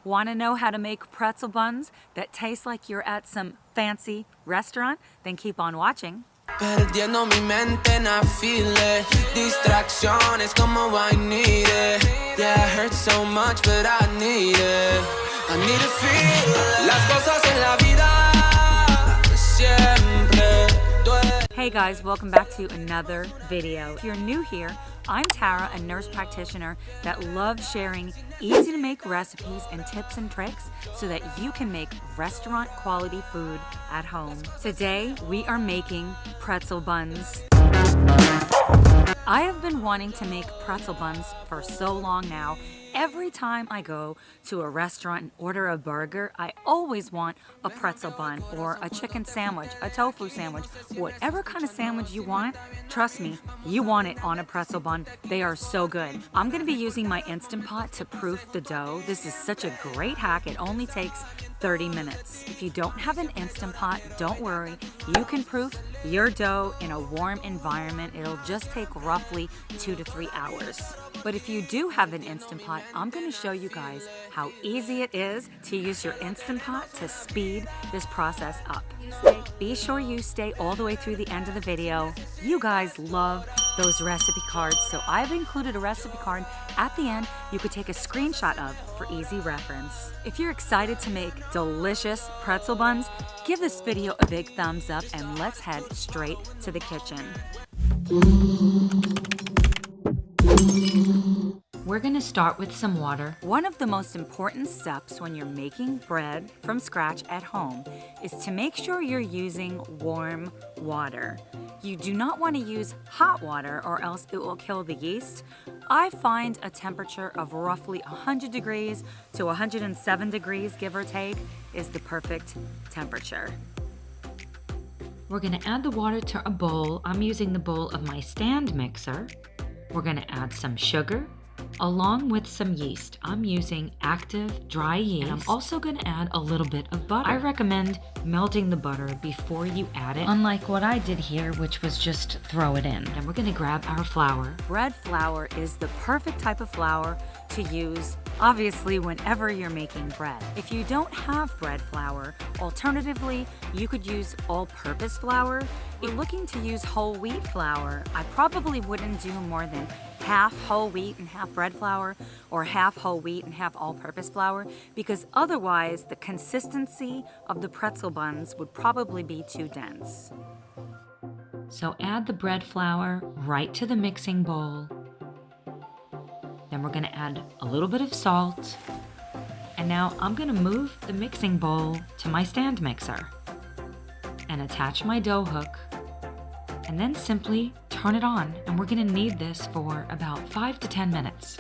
Want to know how to make pretzel buns that taste like you're at some fancy restaurant? Then keep on watching. Perdiendo mi mente and I feel it. Distracciones como I need it. Yeah, it hurts so much but I need it. I need to feel las cosas en la vida siempre. Hey guys, welcome back to another video. If you're new here, I'm Tara, a nurse practitioner that loves sharing easy to make recipes and tips and tricks so that you can make restaurant quality food at home. Today, we are making pretzel buns. I have been wanting to make pretzel buns for so long now. Every time I go to a restaurant and order a burger, I always want a pretzel bun or a chicken sandwich, a tofu sandwich, whatever kind of sandwich you want. Trust me, you want it on a pretzel bun. They are so good. I'm gonna be using my Instant Pot to proof the dough. This is such a great hack. It only takes 30 minutes. If you don't have an Instant Pot, don't worry. You can proof your dough in a warm environment. It'll just take roughly 2 to 3 hours. But if you do have an Instant Pot, I'm going to show you guys how easy it is to use your Instant Pot to speed this process up. Be sure you stay all the way through the end of the video. You guys love those recipe cards, so I've included a recipe card at the end you could take a screenshot of for easy reference. If you're excited to make delicious pretzel buns, give this video a big thumbs up and let's head straight to the kitchen. We're gonna start with some water. One of the most important steps when you're making bread from scratch at home is to make sure you're using warm water. You do not want to use hot water or else it will kill the yeast. I find a temperature of roughly 100 degrees to 107 degrees, give or take, is the perfect temperature. We're gonna add the water to a bowl. I'm using the bowl of my stand mixer. We're gonna add some sugar, along with some yeast. I'm using Active Dry Yeast. And I'm also going to add a little bit of butter. I recommend melting the butter before you add it, unlike what I did here, which was just throw it in. And we're going to grab our flour. Bread flour is the perfect type of flour to use, obviously, whenever you're making bread. If you don't have bread flour, alternatively, you could use all-purpose flour. If you're looking to use whole wheat flour, I probably wouldn't do more than half whole wheat and half bread flour, or half whole wheat and half all-purpose flour, because otherwise the consistency of the pretzel buns would probably be too dense. So add the bread flour right to the mixing bowl. Then we're going to add a little bit of salt. And now I'm going to move the mixing bowl to my stand mixer and attach my dough hook, and then simply turn it on, and we're going to knead this for about 5 to 10 minutes.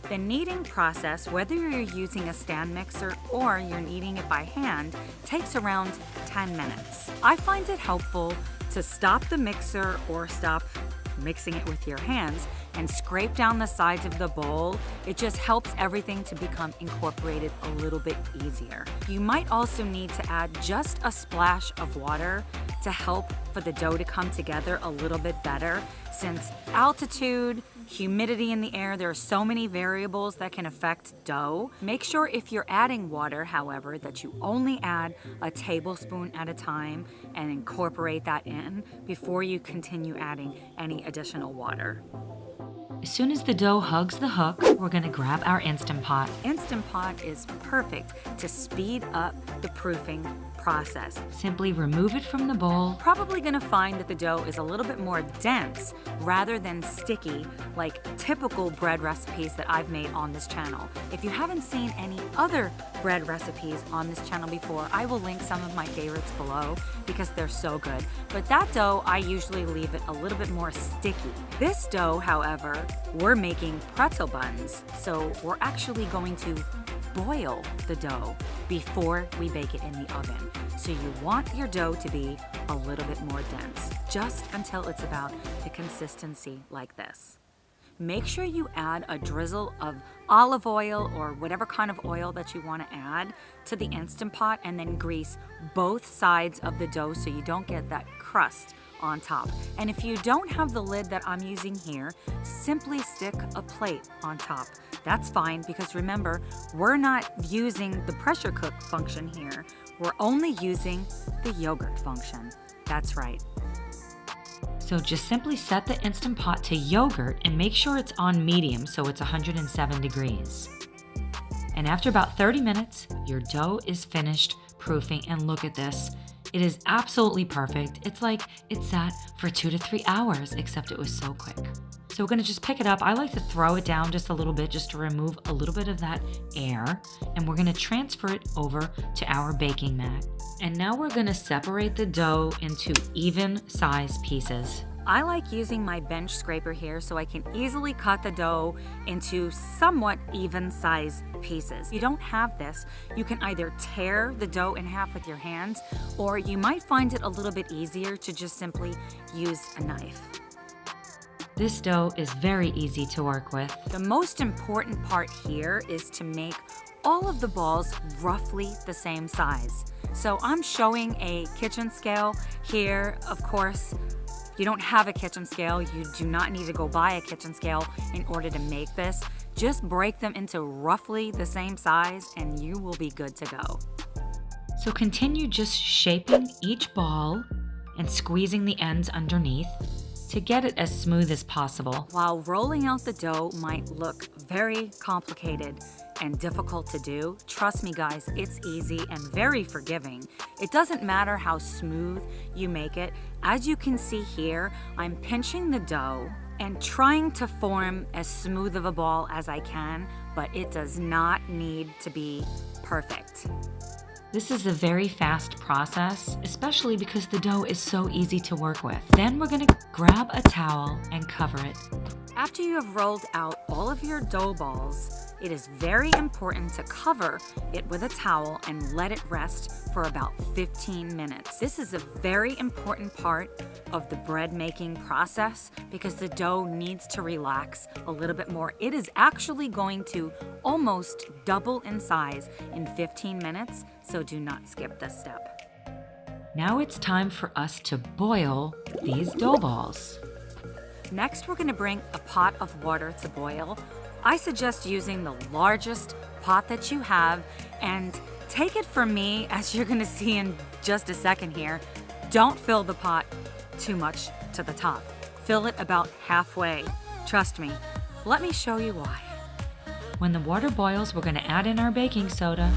The kneading process, whether you're using a stand mixer or you're kneading it by hand, takes around 10 minutes. I find it helpful to stop the mixer or stop mixing it with your hands and scrape down the sides of the bowl. It just helps everything to become incorporated a little bit easier. You might also need to add just a splash of water to help for the dough to come together a little bit better, since altitude, humidity in the air, there are so many variables that can affect dough. Make sure if you're adding water, however, that you only add a tablespoon at a time and incorporate that in before you continue adding any additional water. As soon as the dough hugs the hook, we're going to grab our Instant Pot. Instant Pot is perfect to speed up the proofing process. Simply remove it from the bowl. Probably going to find that the dough is a little bit more dense rather than sticky like typical bread recipes that I've made on this channel. If you haven't seen any other bread recipes on this channel before, I will link some of my favorites below because they're so good. But that dough, I usually leave it a little bit more sticky. This dough, however, we're making pretzel buns, so we're actually going to boil the dough before we bake it in the oven. So you want your dough to be a little bit more dense, just until it's about the consistency like this. Make sure you add a drizzle of olive oil or whatever kind of oil that you want to add to the Instant Pot, and then grease both sides of the dough so you don't get that crust on top. And if you don't have the lid that I'm using here, simply stick a plate on top. That's fine, because remember, we're not using the pressure cook function here. We're only using the yogurt function. That's right. So just simply set the Instant Pot to yogurt and make sure it's on medium so it's 107 degrees. And after about 30 minutes, your dough is finished proofing, and look at this. It is absolutely perfect. It's like it sat for 2 to 3 hours, except it was so quick. So we're gonna just pick it up. I like to throw it down just a little bit just to remove a little bit of that air. And we're gonna transfer it over to our baking mat. And now we're gonna separate the dough into even size pieces. I like using my bench scraper here so I can easily cut the dough into somewhat even size pieces. If you don't have this, you can either tear the dough in half with your hands, or you might find it a little bit easier to just simply use a knife. This dough is very easy to work with. The most important part here is to make all of the balls roughly the same size. So I'm showing a kitchen scale here. Of course, if you don't have a kitchen scale, you do not need to go buy a kitchen scale in order to make this. Just break them into roughly the same size and you will be good to go. So continue just shaping each ball and squeezing the ends underneath to get it as smooth as possible. While rolling out the dough might look very complicated and difficult to do, trust me guys, it's easy and very forgiving. It doesn't matter how smooth you make it. As you can see here, I'm pinching the dough and trying to form as smooth of a ball as I can, but it does not need to be perfect. This is a very fast process, especially because the dough is so easy to work with. Then we're gonna grab a towel and cover it. After you have rolled out all of your dough balls, it is very important to cover it with a towel and let it rest for about 15 minutes. This is a very important part of the bread making process because the dough needs to relax a little bit more. It is actually going to almost double in size in 15 minutes, so do not skip this step. Now it's time for us to boil these dough balls. Next, we're going to bring a pot of water to boil. I suggest using the largest pot that you have, and take it from me, as you're going to see in just a second here, don't fill the pot too much to the top. Fill it about halfway. Trust me. Let me show you why. When the water boils, we're going to add in our baking soda.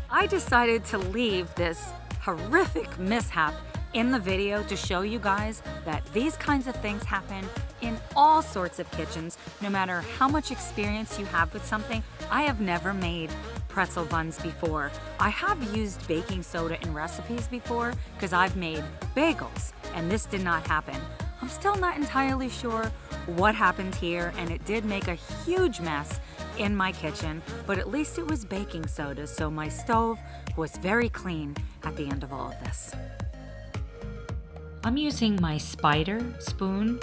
I decided to leave this horrific mishap in the video to show you guys that these kinds of things happen in all sorts of kitchens, no matter how much experience you have with something. I have never made pretzel buns before. I have used baking soda in recipes before because I've made bagels, and this did not happen. I'm still not entirely sure what happened here, and it did make a huge mess in my kitchen, but at least it was baking soda, so my stove was very clean at the end of all of this. I'm using my spider spoon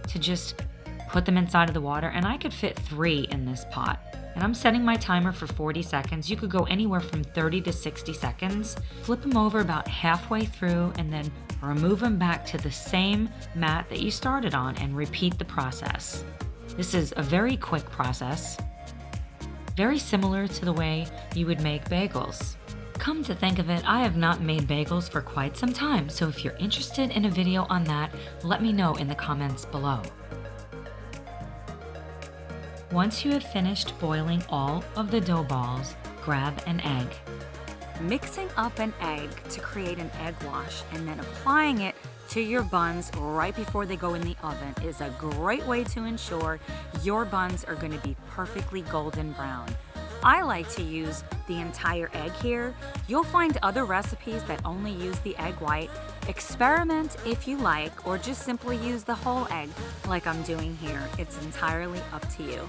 to just put them inside of the water, and I could fit 3 in this pot. And I'm setting my timer for 40 seconds. You could go anywhere from 30 to 60 seconds. Flip them over about halfway through and then remove them back to the same mat that you started on and repeat the process. This is a very quick process, very similar to the way you would make bagels. Come to think of it, I have not made bagels for quite some time, so if you're interested in a video on that, let me know in the comments below. Once you have finished boiling all of the dough balls, grab an egg. Mixing up an egg to create an egg wash and then applying it to your buns right before they go in the oven is a great way to ensure your buns are going to be perfectly golden brown. I like to use the entire egg here. You'll find other recipes that only use the egg white. Experiment if you like, or just simply use the whole egg like I'm doing here. It's entirely up to you.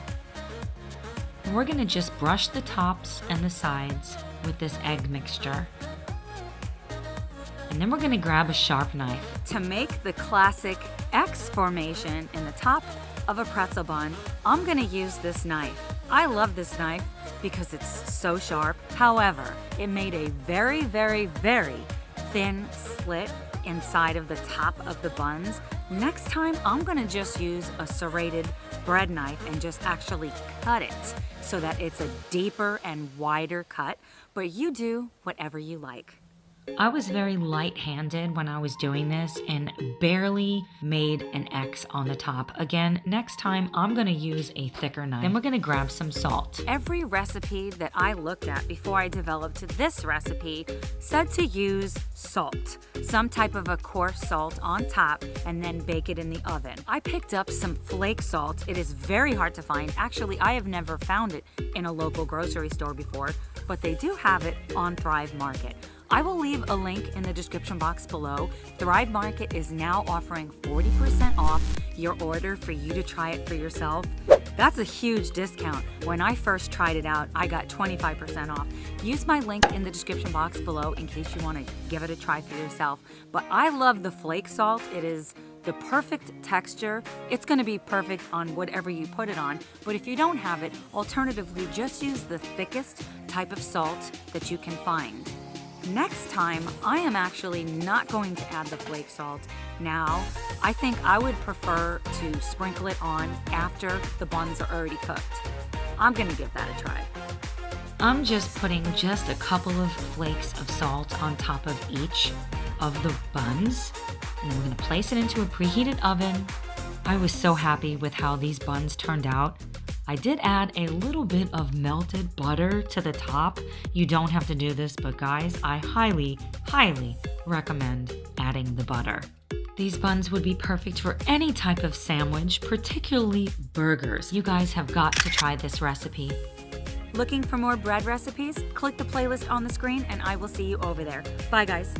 We're gonna just brush the tops and the sides with this egg mixture. And then we're gonna grab a sharp knife. To make the classic X formation in the top of a pretzel bun, I'm gonna use this knife. I love this knife because it's so sharp. However, it made a very, very, very thin slit inside of the top of the buns, next time I'm gonna just use a serrated bread knife and just actually cut it so that it's a deeper and wider cut, but you do whatever you like. I was very light-handed when I was doing this and barely made an X on the top. Again, next time I'm gonna use a thicker knife. Then we're gonna grab some salt. Every recipe that I looked at before I developed this recipe said to use salt, some type of a coarse salt on top, and then bake it in the oven. I picked up some flake salt. It is very hard to find. Actually, I have never found it in a local grocery store before, but they do have it on Thrive Market. I will leave a link in the description box below. Thrive Market is now offering 40% off your order for you to try it for yourself. That's a huge discount. When I first tried it out, I got 25% off. Use my link in the description box below in case you want to give it a try for yourself. But I love the flake salt. It is the perfect texture. It's going to be perfect on whatever you put it on. But if you don't have it, alternatively, just use the thickest type of salt that you can find. Next time, I am actually not going to add the flake salt now. I think I would prefer to sprinkle it on after the buns are already cooked. I'm gonna give that a try. I'm just putting just a couple of flakes of salt on top of each of the buns. And we're gonna place it into a preheated oven. I was so happy with how these buns turned out. I did add a little bit of melted butter to the top. You don't have to do this, but guys, I highly, highly recommend adding the butter. These buns would be perfect for any type of sandwich, particularly burgers. You guys have got to try this recipe. Looking for more bread recipes? Click the playlist on the screen and I will see you over there. Bye guys.